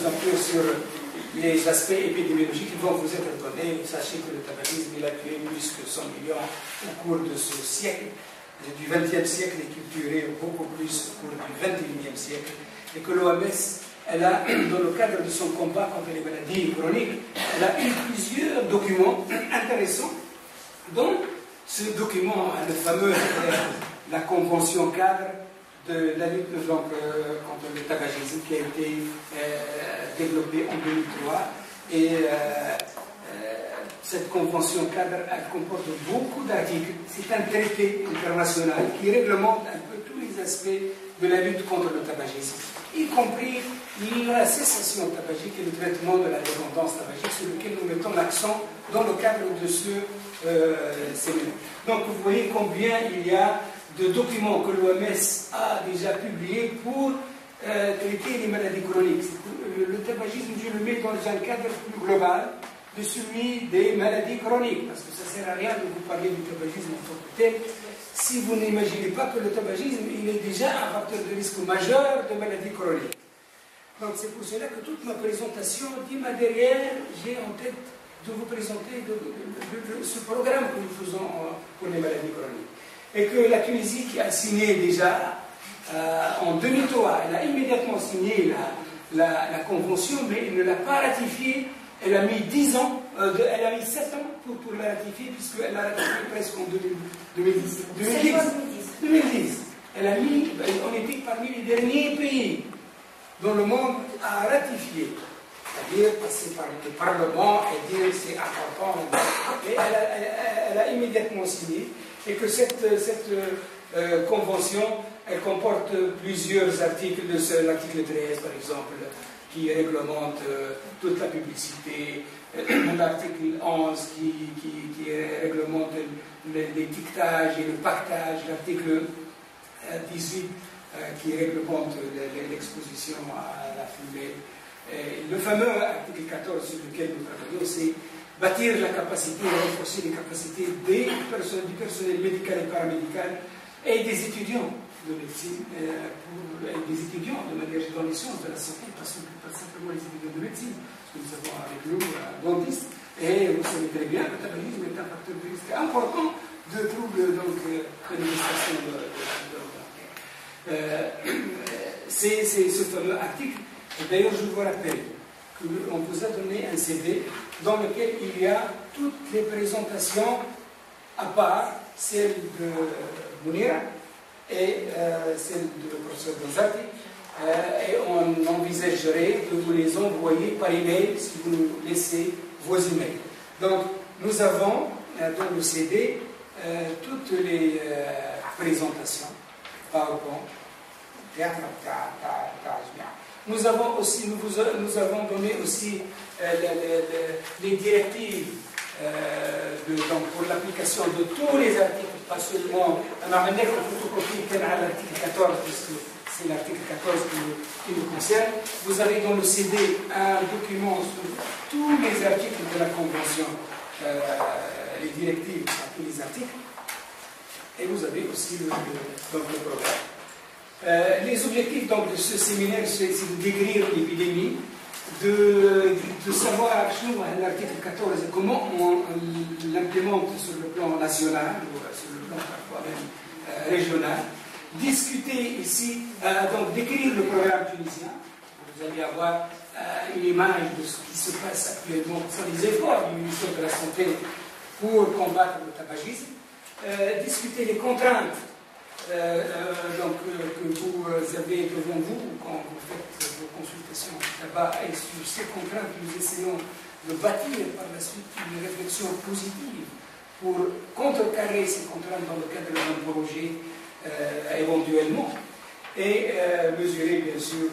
un peu sur les aspects épidémiologiques qui vont vous être donnés. Sachez que le tabagisme, il a tué plus que 100 millions au cours de ce siècle, du XXe siècle, et qu'il tuerait beaucoup plus au cours du XXIe siècle. Et que l'OMS, elle a, dans le cadre de son combat contre les maladies chroniques, elle a eu plusieurs documents intéressants, dont ce document, le fameux, la convention cadre de la lutte contre le tabagisme, qui a été développée en 2003. Et cette convention cadre, elle comporte beaucoup d'articles. C'est un traité international qui réglemente un peu tous les aspects de la lutte contre le tabagisme, y compris la cessation tabagique et le traitement de la dépendance tabagique, sur lequel nous mettons l'accent dans le cadre de ce séminaire. Donc vous voyez combien il y a de documents que l'OMS a déjà publiés pour traiter les maladies chroniques. Le tabagisme, je le mets dans un cadre plus global de celui des maladies chroniques, parce que ça ne sert à rien de vous parler du tabagisme en tant que tel, si vous n'imaginez pas que le tabagisme, il est déjà un facteur de risque majeur de maladies chroniques. Donc c'est pour cela que toute ma présentation, derrière, j'ai en tête de vous présenter ce programme que nous faisons pour les maladies chroniques. Et que la Tunisie, qui a signé déjà en 2003, elle a immédiatement signé la convention, mais elle ne l'a pas ratifiée. Elle a mis 10 ans, elle a mis 7 ans pour la ratifier, puisqu'elle l'a ratifiée presque en 2010. Elle a mis, on était parmi les derniers pays dans le monde à ratifier, c'est-à-dire passer par le Parlement et dire c'est important. Et elle a immédiatement signé, et que cette convention, elle comporte plusieurs articles, l'article 13 par exemple, qui réglemente toute la publicité, l'article 11 qui réglemente l'étiquetage et le pactage, l'article 18 qui réglemente l'exposition à la fumée. Et le fameux article 14 sur lequel nous travaillons, c'est bâtir la capacité, renforcer les capacités du personnel médical et paramédical et des étudiants de médecine, des étudiants de manière dans les sciences de la santé, pas simplement les étudiants de médecine, parce que nous avons avec nous un dentiste, et vous savez très bien que le tabagisme est un facteur de risque important de troubles de l'administration de c'est ce fameux article. D'ailleurs, je vous rappelle qu'on vous a donné un CD dans lequel il y a toutes les présentations, à part celle de Mounira et celle du professeur Donzati, et on envisagerait de vous les envoyer par email si vous nous laissez vos emails. Donc, nous avons dans le CD toutes les présentations, PowerPoint, théâtre, nous avons aussi, nous avons donné aussi les directives pour l'application de tous les articles, pas seulement la manière de photocopie qu'elle a l'article 14, puisque c'est l'article 14 qui nous concerne. Vous avez dans le CD un document sur tous les articles de la Convention, les directives à tous les articles, et vous avez aussi le programme. Les objectifs donc, de ce séminaire, c'est de décrire l'épidémie, de savoir l'article 14 comment on l'implémente sur le plan national ou sur le plan parfois même régional. Discuter ici, donc décrire le programme tunisien. Vous allez avoir une image de ce qui se passe actuellement sur les efforts du ministère de la Santé pour combattre le tabagisme. Discuter les contraintes que vous avez devant vous quand vous faites vos consultations là-bas, et sur ces contraintes, nous essayons de bâtir par la suite une réflexion positive pour contrecarrer ces contraintes dans le cadre d'un projet éventuellement, et mesurer bien sûr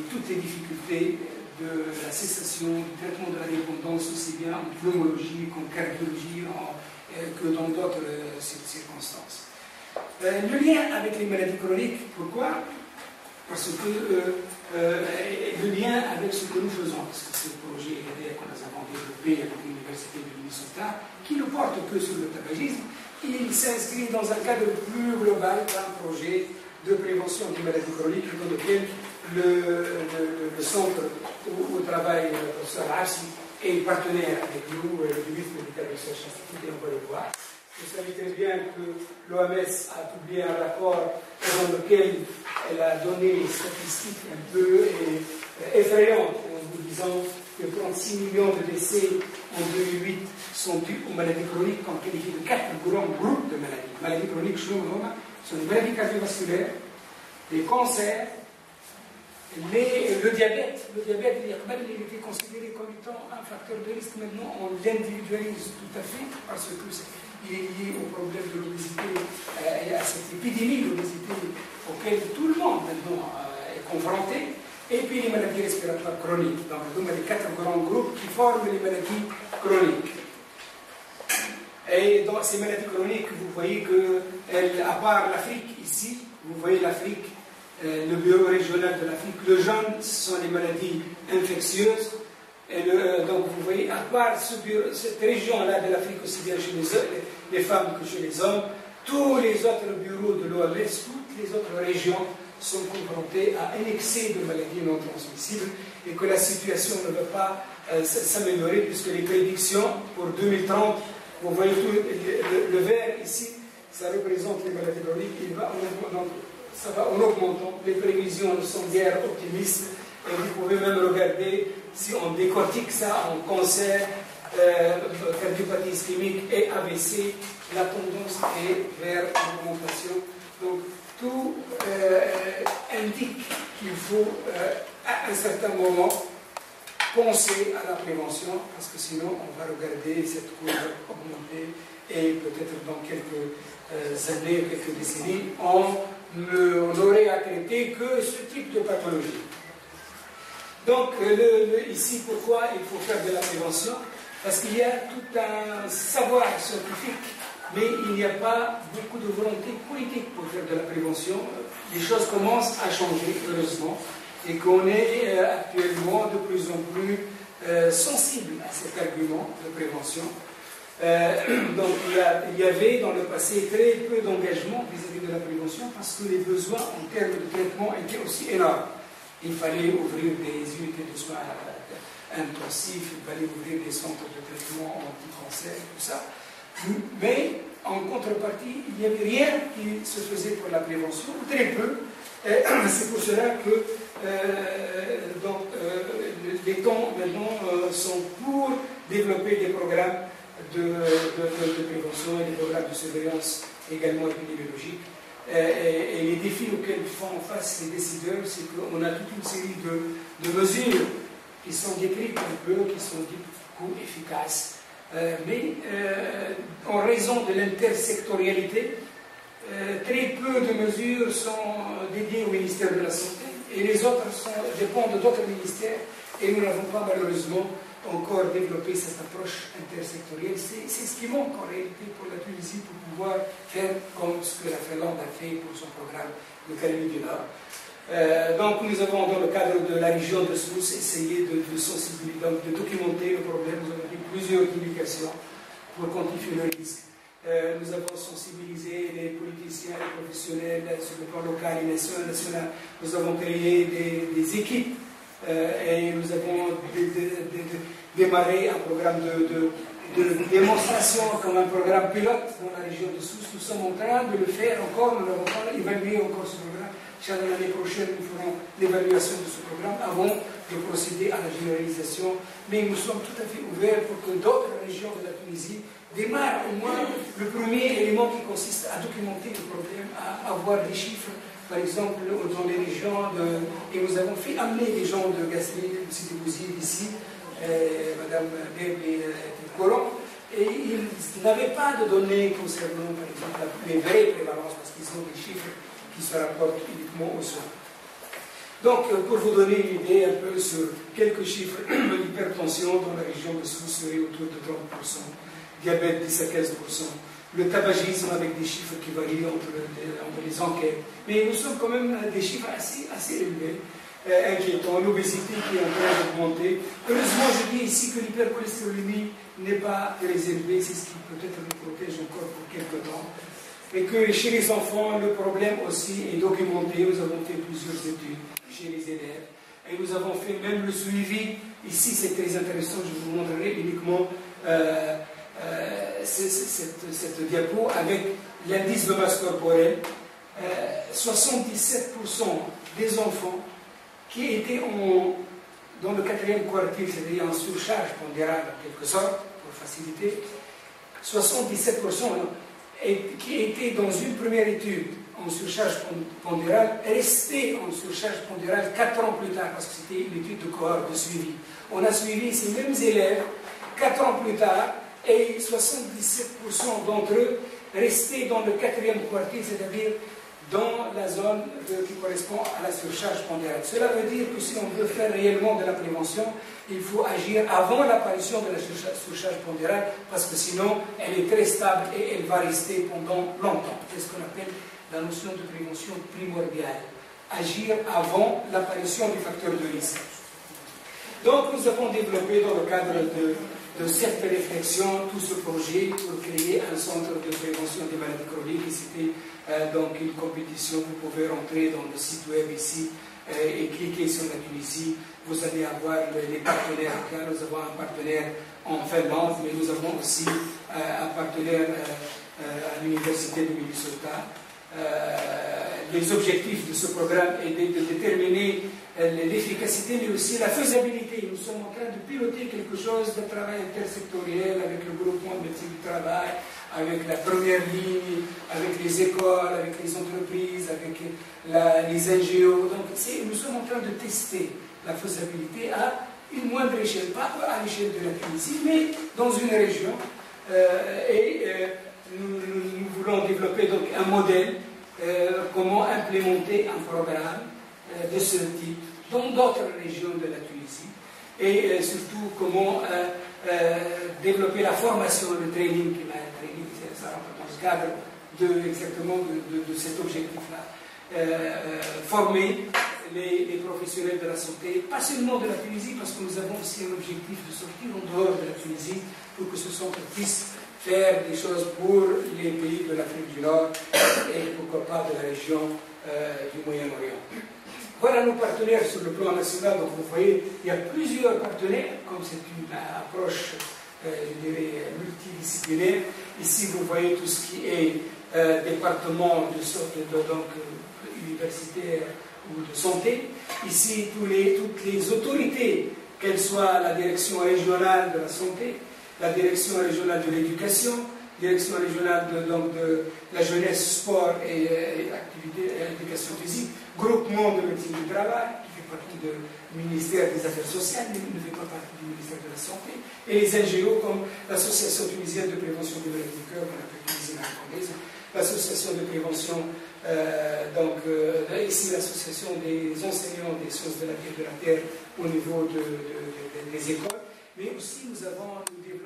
toutes les difficultés de la cessation, du traitement de la dépendance, aussi bien en pneumologie qu'en cardiologie que dans d'autres circonstances. Le lien avec les maladies chroniques, pourquoi? Parce que le lien avec ce que nous faisons, parce que c'est le projet EDEC que nous avons développé avec l'Université de Minnesota, qui ne porte que sur le tabagisme, il s'inscrit dans un cadre plus global d'un projet de prévention des maladies chroniques dans lequel le centre où travaille le professeur Arsi et partenaire avec nous, le ministre Medical Research Institute, et on va le voir. Vous savez très bien que l'OMS a publié un rapport dans lequel elle a donné des statistiques un peu effrayantes en vous disant que 36 millions de décès en 2008 sont dus aux maladies chroniques qu'on qualifie de 4 grands groupes de maladies. Maladies chroniques, sont des maladies cardiovasculaires, des cancers, le diabète. Le diabète, il était considéré comme étant un facteur de risque. Maintenant, on l'individualise tout à fait parce que il est lié au problème de l'obésité et à cette épidémie d'obésité auquel tout le monde maintenant est confronté. Et puis les maladies respiratoires chroniques. Donc, nous avons les 4 grands groupes qui forment les maladies chroniques. Et dans ces maladies chroniques, vous voyez que, à part l'Afrique ici, vous voyez l'Afrique, le bureau régional de l'Afrique, le jaune, ce sont les maladies infectieuses. Et donc vous voyez, à part cette région-là de l'Afrique, aussi bien chez les femmes que chez les hommes, tous les autres bureaux de l'OMS, toutes les autres régions sont confrontées à un excès de maladies non transmissibles et que la situation ne va pas s'améliorer puisque les prédictions pour 2030, vous voyez tout, le vert ici, ça représente les maladies chroniques, ça va en augmentant. Les prévisions ne sont guère optimistes et vous pouvez même regarder, si on décortique ça en cancer, cardiopathie ischémique et AVC, la tendance est vers l'augmentation. Donc tout indique qu'il faut à un certain moment penser à la prévention parce que sinon on va regarder cette courbe augmenter et peut-être dans quelques années, quelques décennies, on n'aurait à traiter que ce type de pathologie. Donc ici, pourquoi il faut faire de la prévention? Parce qu'il y a tout un savoir scientifique, mais il n'y a pas beaucoup de volonté politique pour faire de la prévention. Les choses commencent à changer, heureusement, et qu'on est actuellement de plus en plus sensible à cet argument de prévention. Donc il y avait dans le passé très peu d'engagement vis-à-vis de la prévention parce que les besoins en termes de traitement étaient aussi énormes. Il fallait ouvrir des unités de soins intensifs, il fallait ouvrir des centres de traitement anti-cancer, tout ça. Mais en contrepartie, il n'y avait rien qui se faisait pour la prévention, très peu. C'est pour cela que les temps maintenant sont pour développer des programmes de prévention et des programmes de surveillance également épidémiologiques. Et les défis auxquels font face les décideurs, c'est qu'on a toute une série de mesures qui sont décrites un peu, qui sont dites efficaces, mais en raison de l'intersectorialité, très peu de mesures sont dédiées au ministère de la Santé et les autres dépendent d'autres ministères et nous n'avons pas malheureusement encore développé cette approche intersectorielle. C'est ce qui manque en réalité pour la Tunisie pour pouvoir faire comme ce que la Finlande a fait pour son programme de Calédonie du Nord. Donc nous avons dans le cadre de la région de Sousse essayé de sensibiliser, donc de documenter le problème. Nous avons fait plusieurs publications pour quantifier le risque. Nous avons sensibilisé les politiciens, les professionnels sur le plan local et national. Nous avons créé des équipes et nous avons démarré un programme de démonstration comme un programme pilote dans la région de Sousse. Nous sommes en train de le faire encore, nous n'avons pas évalué encore ce programme. L'année prochaine, nous ferons l'évaluation de ce programme avant de procéder à la généralisation. Mais nous sommes tout à fait ouverts pour que d'autres régions de la Tunisie démarrent au moins le premier élément qui consiste à documenter le problème, à avoir des chiffres, par exemple, dans les régions et nous avons fait amener des gens de Gasly, de Sidi-Bouzid ici, Madame Berbe et Coran, et ils n'avaient pas de données concernant, par exemple, les vraies prévalences, parce qu'ils ont des chiffres qui se rapportent uniquement aux soins. Donc, pour vous donner une idée un peu sur quelques chiffres, l'hypertension dans la région de Sousse serait autour de 30%, diabète 10 à 15%, le tabagisme avec des chiffres qui varient entre les enquêtes. Mais nous sommes quand même à des chiffres assez élevés, inquiétants, l'obésité qui est en train d'augmenter. Heureusement, je dis ici que l'hypercholestérolémie n'est pas très élevée, c'est ce qui peut-être nous protège encore pour quelques temps. Et que chez les enfants, le problème aussi est documenté. Nous avons fait plusieurs études chez les élèves. et nous avons fait même le suivi. Ici, c'est très intéressant, je vous montrerai uniquement cette diapo avec l'indice de masse corporelle. 77% des enfants qui étaient dans le 4e quartile, c'est-à-dire en surcharge pondérale en quelque sorte, pour faciliter, 77% qui étaient dans une première étude en surcharge pondérale, restaient en surcharge pondérale 4 ans plus tard, parce que c'était une étude de cohorte de suivi. On a suivi ces mêmes élèves 4 ans plus tard, et 77% d'entre eux restaient dans le 4e quartile, c'est-à-dire dans la zone qui correspond à la surcharge pondérale. Cela veut dire que si on veut faire réellement de la prévention, il faut agir avant l'apparition de la surcharge pondérale, parce que sinon, elle est très stable et elle va rester pendant longtemps. C'est ce qu'on appelle la notion de prévention primordiale. Agir avant l'apparition du facteur de risque. Donc, nous avons développé dans le cadre de cette réflexion tout ce projet pour créer un centre de prévention des maladies chroniques. C'était donc une compétition. Vous pouvez rentrer dans le site web ici et cliquer sur la Tunisie. Vous allez avoir les partenaires. Là, nous avons un partenaire en Finlande, mais nous avons aussi un partenaire à l'Université de Minnesota. Les objectifs de ce programme est de déterminer l'efficacité, mais aussi la faisabilité. Nous sommes en train de piloter quelque chose de travail intersectoriel avec le groupement de médecine du travail, avec la première ligne, avec les écoles, avec les entreprises, avec les NGO. Donc, nous sommes en train de tester la faisabilité à une moindre échelle, pas à l'échelle de la Tunisie, mais dans une région. Nous voulons développer donc un modèle, comment implémenter un programme de ce type dans d'autres régions de la Tunisie, et surtout comment développer la formation, le training, ça rentre dans le cadre exactement de cet objectif-là. Former les professionnels de la santé, pas seulement de la Tunisie, parce que nous avons aussi un objectif de sortir en dehors de la Tunisie pour que ce centre puisse faire des choses pour les pays de l'Afrique du Nord et pourquoi pas de la région du Moyen-Orient. Voilà nos partenaires sur le plan national. Donc vous voyez, il y a plusieurs partenaires, comme c'est une approche, je dirais, multidisciplinaire. Ici, vous voyez tout ce qui est département universitaire ou de santé. Ici, toutes les autorités, qu'elles soient la direction régionale de la santé, la direction régionale de l'éducation, direction régionale de la jeunesse, sport et éducation physique, groupement de médecine du travail, qui fait partie du ministère des Affaires sociales, mais ne fait pas partie du ministère de la Santé, et les NGO comme l'Association tunisienne de prévention des maladies du cœur, qu'on appelle Tunisie Congolaise, l'association de prévention, ici l'association des enseignants des sciences de la vie et de la terre au niveau des écoles. Mais aussi, nous avons des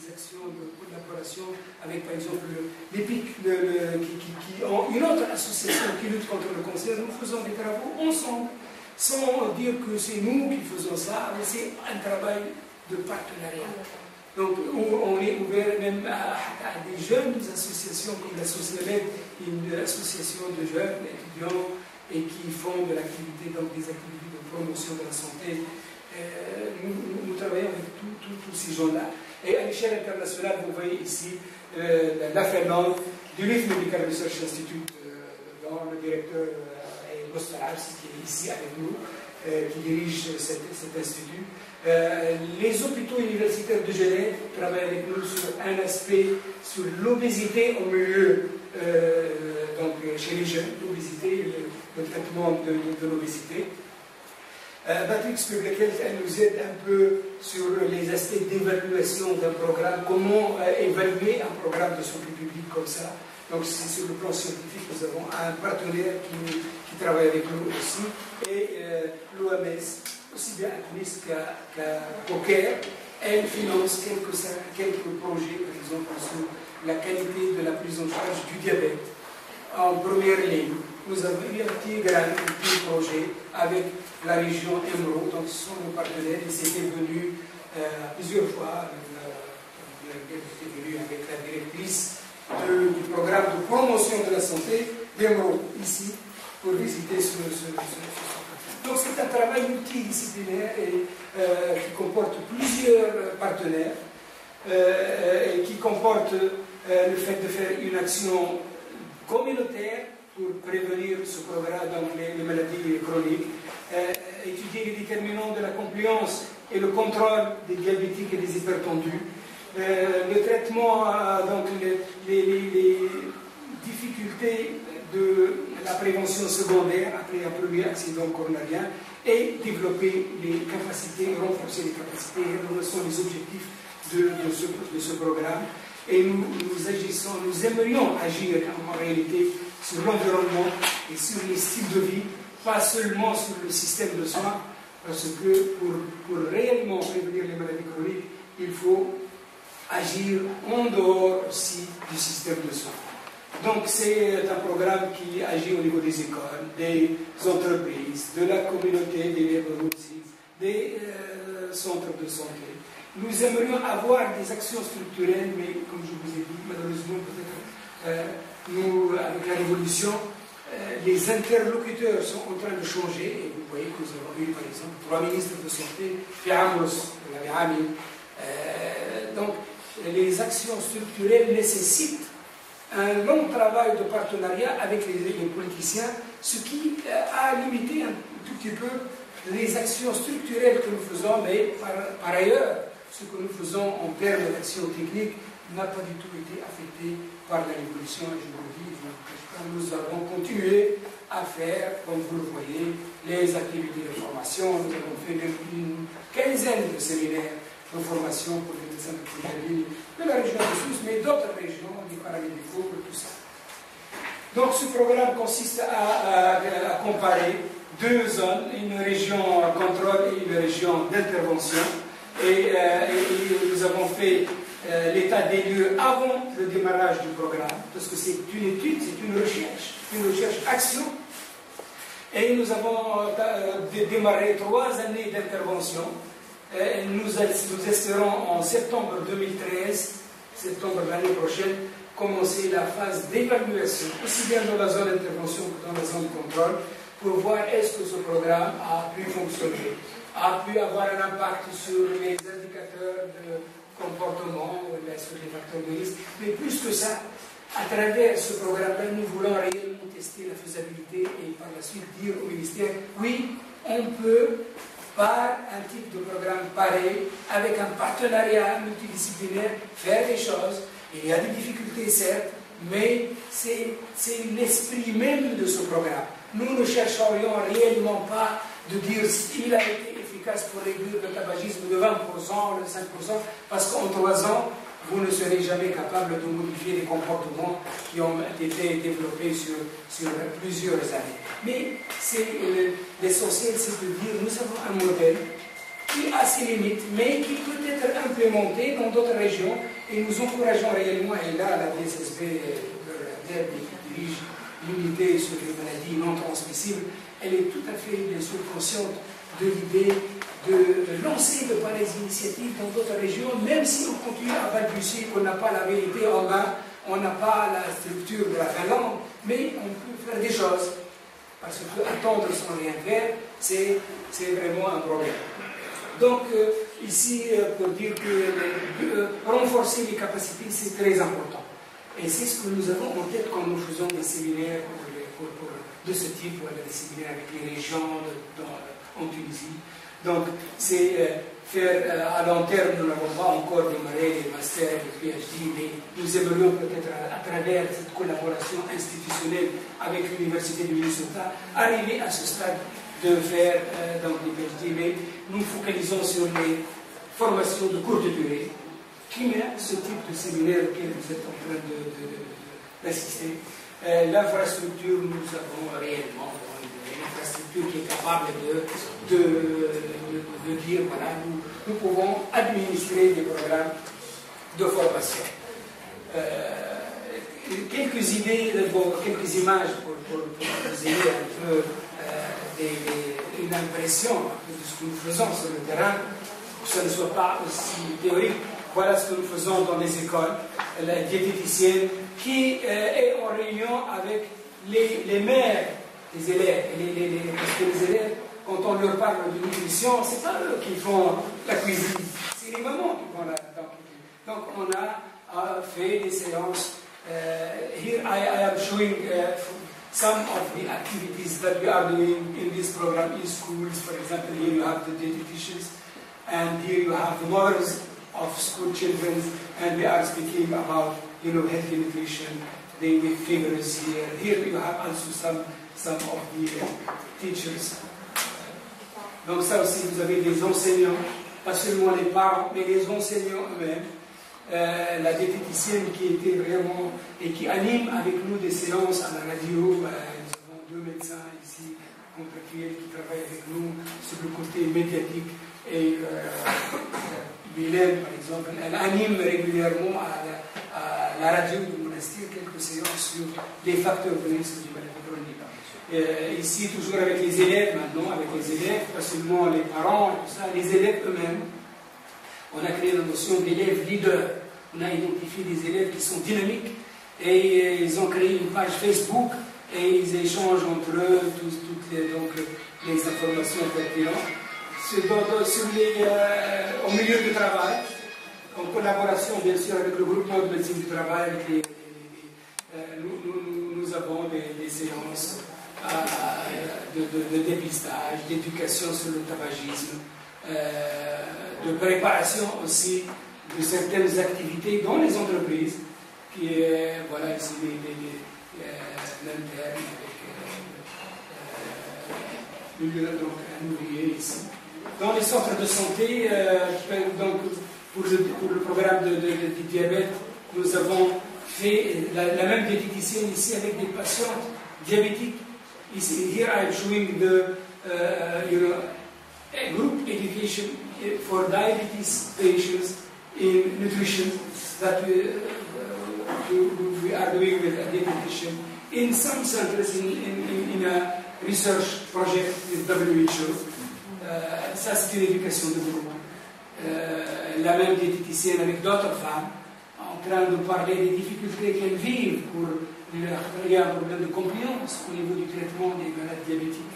actions de collaboration avec, par exemple, l'EPIC, qui ont une autre association qui lutte contre le cancer. Nous faisons des travaux ensemble, sans dire que c'est nous qui faisons ça, mais c'est un travail de partenariat. Donc, on est ouvert même à des jeunes associations comme la Socialette, une association de jeunes étudiants et qui font de l'activité, donc des activités de promotion de la santé. Nous travaillons avec tous ces gens-là. Et à l'échelle internationale, vous voyez ici la Finlande, du Life Medical Research Institute, dont le directeur est Gostaras, qui est ici avec nous, qui dirige cet institut. Les hôpitaux universitaires de Genève travaillent avec nous sur un aspect sur l'obésité au milieu, donc chez les jeunes, l'obésité, le traitement de l'obésité. Matrix Publications, elle nous aide un peu sur les aspects d'évaluation d'un programme, comment évaluer un programme de santé publique comme ça. Donc sur le plan scientifique, nous avons un partenaire qui travaille avec nous aussi, et l'OMS, aussi bien à Tunis qu'au Caire, elle finance quelques projets, par exemple sur la qualité de la prise en charge du diabète en première ligne. Nous avons eu un petit projet avec la région Emeraude, donc ce sont nos partenaires, ils étaient venus plusieurs fois, ils étaient venus avec la directrice du programme de promotion de la santé d'Emeraude, ici, pour visiter ce centre. Donc c'est un travail multidisciplinaire et, qui comporte plusieurs partenaires et qui comporte le fait de faire une action communautaire pour prévenir ce programme, donc les maladies chroniques, étudier les déterminants de la compliance et le contrôle des diabétiques et des hypertendus, le traitement, donc les difficultés de la prévention secondaire après un premier accident coronarien et développer les capacités, renforcer les capacités, ce sont les objectifs de ce programme. Et nous aimerions agir en réalité sur l'environnement et sur les styles de vie, pas seulement sur le système de soins, parce que pour réellement prévenir les maladies chroniques, il faut agir en dehors aussi du système de soins. Donc c'est un programme qui agit au niveau des écoles, des entreprises, de la communauté, des neighborhoods, des centres de santé. Nous aimerions avoir des actions structurelles, mais comme je vous ai dit, malheureusement, peut-être, nous, avec la révolution, les interlocuteurs sont en train de changer. Et vous voyez que nous avons eu, par exemple, 3 ministres de santé, Fiamos, donc, les actions structurelles nécessitent un long travail de partenariat avec les politiciens, ce qui a limité un tout petit peu les actions structurelles que nous faisons, mais par ailleurs, ce que nous faisons en termes d'action technique n'a pas du tout été affecté par la révolution, et je vous le dis, nous avons continué à faire, comme vous le voyez, les activités de formation. Nous avons fait une quinzaine de séminaires de formation pour les médecins de première ligne de la région de Sousse, mais d'autres régions, des paramédicaux, tout ça. Donc ce programme consiste à comparer 2 zones, une région contrôle et une région d'intervention. Et nous avons fait l'état des lieux avant le démarrage du programme, parce que c'est une étude, c'est une recherche-action. Et nous avons démarré 3 années d'intervention. Nous espérons en septembre 2013, septembre de l'année prochaine, commencer la phase d'évaluation, aussi bien dans la zone d'intervention que dans la zone de contrôle, pour voir est-ce que ce programme a pu fonctionner, a pu avoir un impact sur les indicateurs de comportement, sur les facteurs de risque. Mais plus que ça, à travers ce programme-là, nous voulons réellement tester la faisabilité et par la suite dire au ministère, oui, on peut, par un type de programme pareil, avec un partenariat multidisciplinaire, faire des choses. Il y a des difficultés, certes, mais c'est l'esprit même de ce programme. Nous ne chercherions réellement pas de dire qu'il a été efficace pour réduire le tabagisme de 20% ou de 5%, parce qu'en 3 ans, vous ne serez jamais capable de modifier les comportements qui ont été développés sur plusieurs années. Mais l'essentiel, c'est de dire nous avons un modèle qui a ses limites, mais qui peut être implémenté dans d'autres régions, et nous encourageons réellement, et là, la DSSB, la DER qui dirige l'unité sur les maladies non transmissibles, elle est tout à fait, bien sûr, consciente de l'idée de lancer de pareilles initiatives dans d'autres régions, même si on continue à balbutier qu'on n'a pas la vérité en main, on n'a pas la structure de la Finlande, mais on peut faire des choses. Parce que attendre sans rien faire, c'est vraiment un problème. Donc, ici, pour dire que renforcer les capacités, c'est très important. Et c'est ce que nous avons en tête quand nous faisons des séminaires de ce type, des séminaires avec les régions en Tunisie. Donc, c'est faire à long terme, nous n'avons pas encore démarré les masters, les PhD, mais nous aimerions peut-être à travers cette collaboration institutionnelle avec l'Université du Minnesota, arriver à ce stade de faire donc des PhD, mais nous focalisons sur les formations de courte durée, qui est ce type de séminaire auquel vous êtes en train d'assister. L'infrastructure, nous avons réellement une infrastructure qui est capable de dire, voilà, nous pouvons administrer des programmes de formation. Quelques idées, quelques images pour vous aider un peu une impression de ce que nous faisons sur le terrain, que ce ne soit pas aussi théorique. Voilà ce que nous faisons dans les écoles. La diététicienne qui est en réunion avec les mères des élèves. Parce que les élèves quand on leur parle de nutrition, ce n'est pas eux qui font la cuisine, c'est les mamans qui font la cuisine. Donc on a fait des séances. Here I am showing some of the activities that we are doing in this program in schools. For example, here you have the dietitians, and here you have the mothers of school children, and we are speaking about healthy nutrition. They with figures here. Here you have also some of the teachers. Donc ça aussi, vous avez des enseignants, pas seulement les parents, mais les enseignants eux-mêmes. La diététicienne qui était vraiment et qui anime avec nous des séances à la radio. Nous avons 2 médecins ici contractuels qui travaillent avec nous sur le côté médiatique. Et Mylène, par exemple, elle anime régulièrement à la radio du monastère quelques séances sur les facteurs de risque du maladie chronique. Ici, toujours avec les élèves maintenant, avec les élèves, pas seulement les parents, et tout ça, les élèves eux-mêmes. On a créé la notion d'élèves leaders. On a identifié des élèves qui sont dynamiques et ils ont créé une page Facebook et ils échangent entre eux toutes les informations pertinentes. Au milieu du travail, en collaboration bien sûr avec le groupement de médecine du travail, nous avons des séances de dépistage, d'éducation sur le tabagisme, de préparation aussi de certaines activités dans les entreprises, qui est, voilà, ici l'interne avec un ouvrier ici. Dans les centres de santé, donc, pour le programme de diabète, nous avons fait la même diététicienne ici avec des patients diabétiques. Ici, here I am showing the a group education for diabetes patients in nutrition that we are doing with a dietitian in some centers in a research project with WHO. Ça, c'est une éducation de groupe. La même diététicienne avec d'autres femmes en train de parler des difficultés qu'elles vivent pour il y a un problème de compliance au niveau du traitement des malades diabétiques.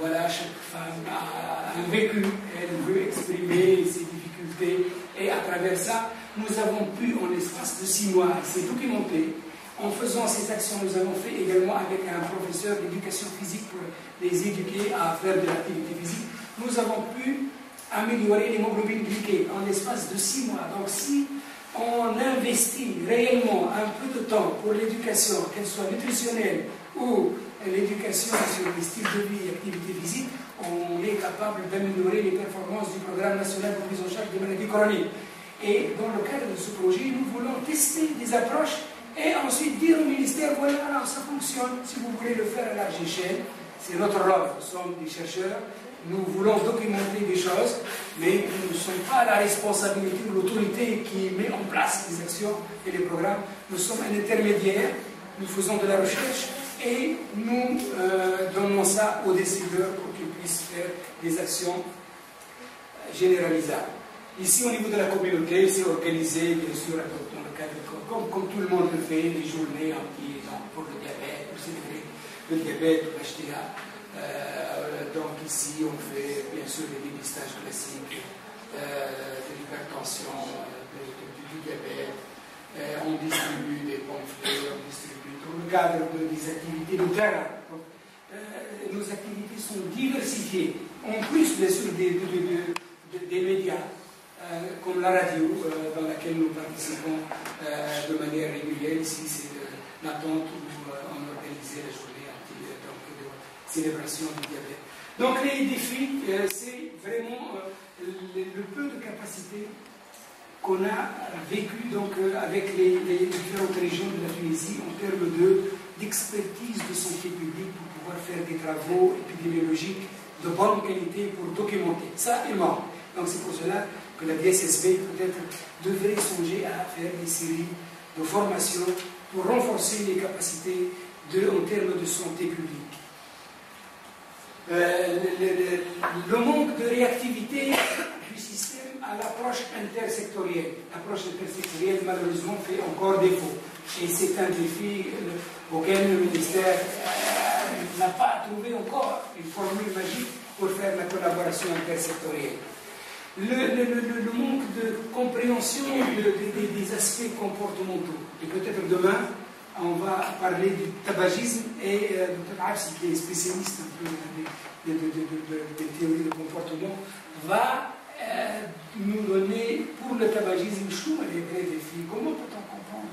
Voilà, chaque femme a un vécu, elle veut exprimer ses difficultés et à travers ça, nous avons pu, en l'espace de 6 mois, c'est documenté. En faisant ces actions, nous avons fait également avec un professeur d'éducation physique pour les éduquer à faire de l'activité physique. Nous avons pu améliorer l'hémoglobine glyquée en l'espace de 6 mois. Donc si on investit réellement un peu de temps pour l'éducation, qu'elle soit nutritionnelle ou l'éducation sur les styles de vie et activité physique, on est capable d'améliorer les performances du programme national de prise en charge des maladies chroniques. Et dans le cadre de ce projet, nous voulons tester des approches et ensuite dire au ministère, voilà, ça fonctionne, si vous voulez le faire à large échelle, c'est notre rôle, nous sommes des chercheurs, nous voulons documenter des choses, mais nous ne sommes pas la responsabilité de l'autorité qui met en place les actions et les programmes, nous sommes un intermédiaire, nous faisons de la recherche et nous donnons ça aux décideurs pour qu'ils puissent faire des actions généralisables. Ici, au niveau de la communauté, c'est organisé, bien sûr, dans le cadre, comme tout le monde le fait, des journées pour le diabète, pour célébrer le diabète, l'HTA. Donc ici, on fait, bien sûr, des dépistages classiques de l'hypertension, du diabète. On distribue des pamphlets, on distribue dans le cadre des activités de terrain. Donc, nos activités sont diversifiées, en plus, bien sûr, des médias. Comme la radio dans laquelle nous participons de manière régulière. Ici, c'est l'attente où on organisait la journée de célébration du diabète. Donc les défis, c'est vraiment le peu de capacité qu'on a vécu avec les différentes régions de la Tunisie en termes d'expertise de santé publique pour pouvoir faire des travaux épidémiologiques de bonne qualité pour documenter. Ça, il manque. Donc c'est pour cela que la DSSB peut-être devrait songer à faire des séries de formation pour renforcer les capacités en termes de santé publique. Le manque de réactivité du système à l'approche intersectorielle. L'approche intersectorielle, malheureusement, fait encore défaut. Et c'est un défi auquel le ministère n'a pas trouvé encore une formule magique pour faire la collaboration intersectorielle. Le manque de compréhension des aspects comportementaux. Et peut-être demain, on va parler du tabagisme et Dr. Absi, qui est spécialiste un peu des théories de comportement, va nous donner pour le tabagisme les vrais défis. Comment peut-on comprendre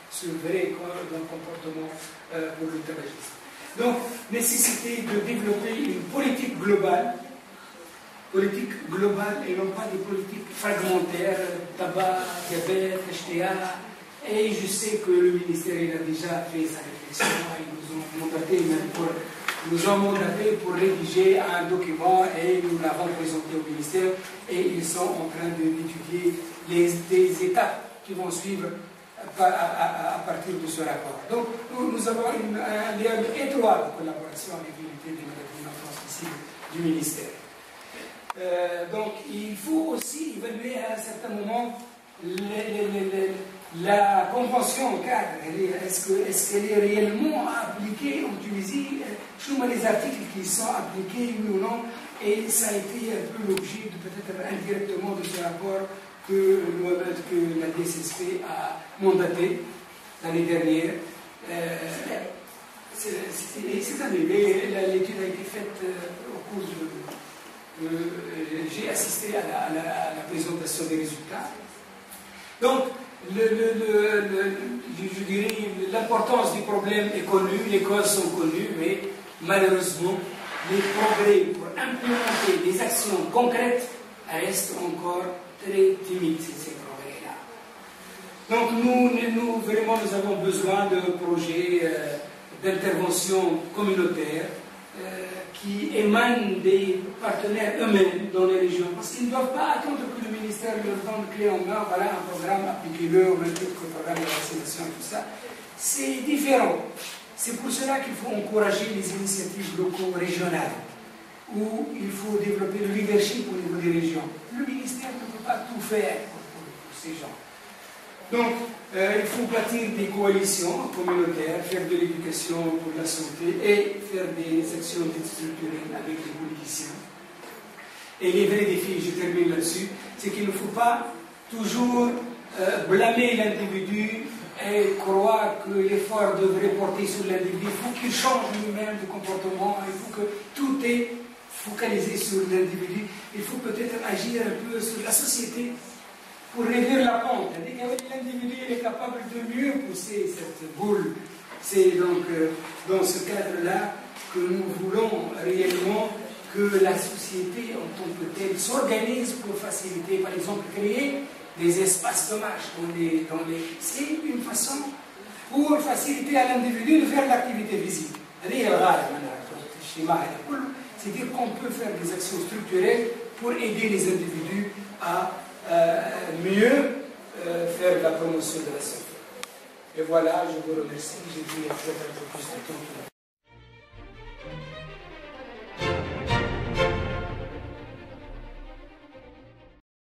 ce vrai comportement pour le tabagisme? Donc, nécessité de développer une politique globale et non pas des politiques fragmentaires, tabac, diabète, HTA. Et je sais que le ministère il a déjà fait sa réflexion, ils nous ont mandaté pour rédiger un document et nous l'avons présenté au ministère et ils sont en train d'étudier les étapes qui vont suivre à partir de ce rapport. Donc nous avons un lien étroit de collaboration avec l'unité des maladies non transmissibles du ministère. Donc il faut aussi évaluer à un certain moment la convention cadre. Est-ce qu'elle est réellement appliquée en Tunisie? Je vois les articles qui sont appliqués, oui ou non, et ça a été un peu l'objet peut-être indirectement de ce rapport que la DSSP a mandaté l'année dernière. Cette année, l'étude a été faite au cours de... j'ai assisté à la présentation des résultats. Donc, je dirais, l'importance du problème est connue, les causes sont connues, mais malheureusement, les progrès pour implémenter des actions concrètes restent encore très timides, ces progrès-là. Donc, nous avons besoin de projets d'intervention communautaire qui émanent des partenaires eux-mêmes dans les régions, parce qu'ils ne doivent pas attendre que le ministère leur donne clé en main, voilà un programme, appliquez-le au même titre que le programme de vaccination et tout ça. C'est différent. C'est pour cela qu'il faut encourager les initiatives locaux-régionales, où il faut développer le leadership au niveau des régions. Le ministère ne peut pas tout faire pour ces gens. Donc, il faut bâtir des coalitions communautaires, faire de l'éducation pour la santé et faire des actions structurelles avec les politiciens. Et les vrais défis, je termine là-dessus, c'est qu'il ne faut pas toujours blâmer l'individu et croire que l'effort devrait porter sur l'individu. Il faut qu'il change lui-même de comportement, il faut que tout est focalisé sur l'individu. Il faut peut-être agir un peu sur la société pour réduire la pente. L'individu est capable de mieux pousser cette boule. C'est donc dans ce cadre-là que nous voulons réellement que la société en tant que telle s'organise pour faciliter, par exemple, créer des espaces de marche. C'est une façon pour faciliter à l'individu de faire l'activité visible. C'est-à-dire qu'on peut faire des actions structurelles pour aider les individus à mieux faire la promotion de la santé. Et voilà, je vous remercie. J'ai dit peut-être un peu plus de temps.